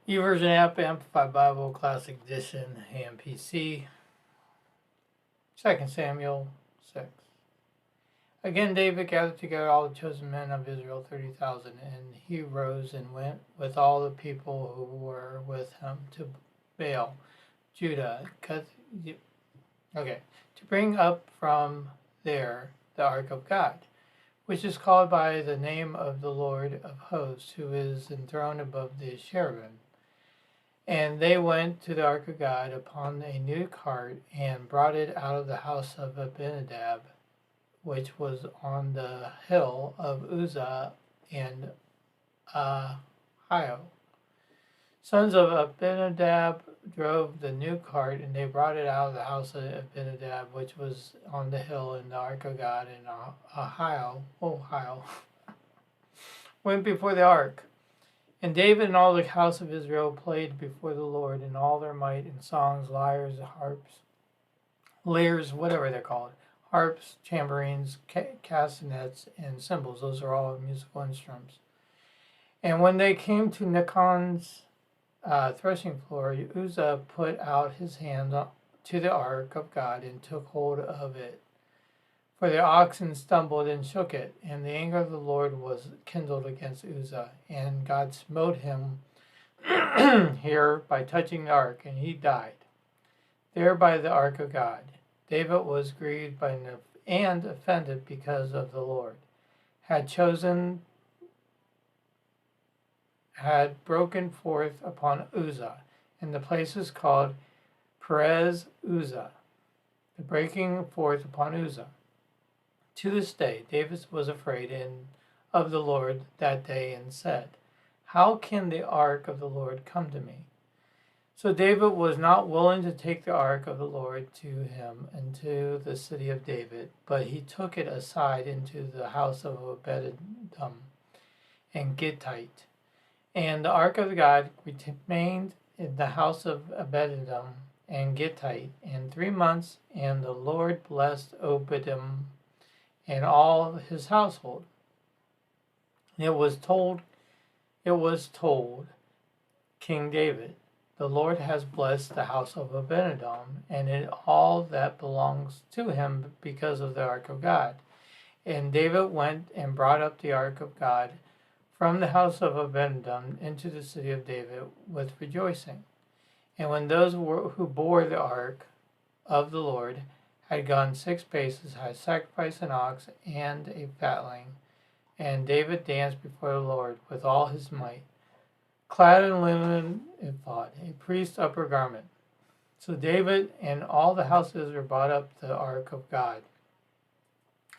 eVersion app, Amplified Bible, Classic Edition, and PC. 2 Samuel 6. Again David gathered together all the chosen men of Israel, 30,000, and he rose and went with all the people who were with him to Baal, Judah, to bring up from there the ark of God, which is called by the name of the Lord of hosts, who is enthroned above the cherubim. And they went to the ark of God upon a new cart and brought it out of the house of Abinadab, which was on the hill of Uzzah and Ahio. Sons of Abinadab drove the new cart, and they brought it out of the house of Abinadab, which was on the hill, in the ark of God, and Ahio went before the ark. And David and all the house of Israel played before the Lord in all their might, in songs, lyres, whatever they're called, harps, tambourines, castanets, and cymbals. Those are all musical instruments. And when they came to Nikon's threshing floor, Uzzah put out his hand to the ark of God and took hold of it. For the oxen stumbled and shook it, and the anger of the Lord was kindled against Uzzah, and God smote him here by touching the ark, and he died there by the ark of God. David was grieved and offended because of the Lord had broken forth upon Uzzah, and the place is called Perez Uzzah, the breaking forth upon Uzzah. To this day, David was afraid of the Lord that day and said, "How can the ark of the Lord come to me?" So David was not willing to take the ark of the Lord to him into the city of David, but he took it aside into the house of Obed-edom and Gittite. And the ark of God remained in the house of Obed-edom and Gittite 3 months, and the Lord blessed Obed-edom and all his household. It was told King David, "The Lord has blessed the house of Obed-edom and all that belongs to him because of the ark of God." And David went and brought up the ark of God from the house of Obed-edom into the city of David with rejoicing. And when those who bore the ark of the Lord had gone 6 paces, had sacrificed an ox and a fatling, and David danced before the Lord with all his might, clad in linen ephod, a priest's upper garment. So David and all the house of Israel brought up the ark of God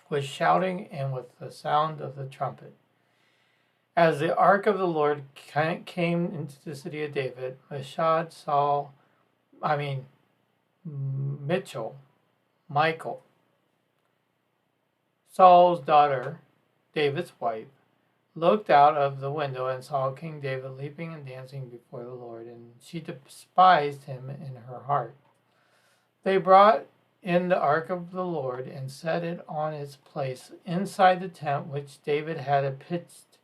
with shouting and with the sound of the trumpet. As the ark of the Lord came into the city of David, Michal, Saul's daughter, David's wife, looked out of the window and saw King David leaping and dancing before the Lord, and she despised him in her heart. They brought in the ark of the Lord and set it on its place inside the tent which David had pitched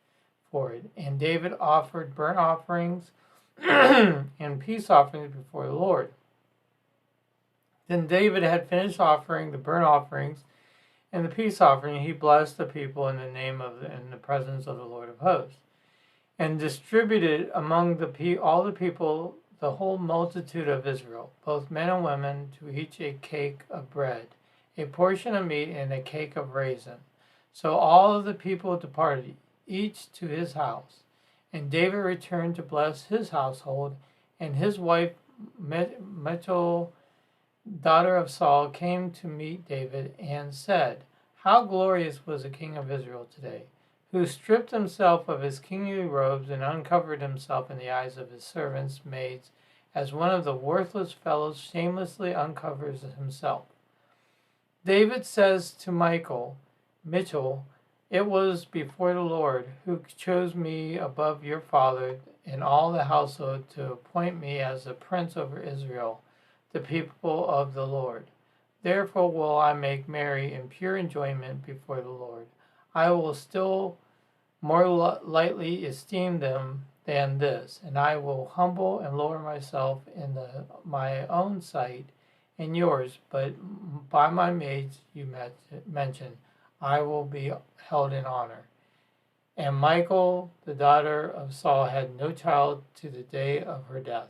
for it. And David offered burnt offerings and peace offerings before the Lord. Then David had finished offering the burnt offerings and the peace offering. He blessed the people in the presence of the Lord of hosts, and distributed among all the people, the whole multitude of Israel, both men and women, to each a cake of bread, a portion of meat, and a cake of raisin. So all of the people departed, each to his house. And David returned to bless his household, and his wife Michal, daughter of Saul, came to meet David and said, "How glorious was the king of Israel today, who stripped himself of his kingly robes and uncovered himself in the eyes of his servants' maids, as one of the worthless fellows shamelessly uncovers himself." David says to Michal, "It was before the Lord, who chose me above your father and all the household, to appoint me as a prince over Israel, the people of the Lord. Therefore will I make merry in pure enjoyment before the Lord. I will still more lightly esteem them than this, and I will humble and lower myself in my own sight and yours, but by my maids you mentioned, I will be held in honor. And Michal, the daughter of Saul, had no child to the day of her death.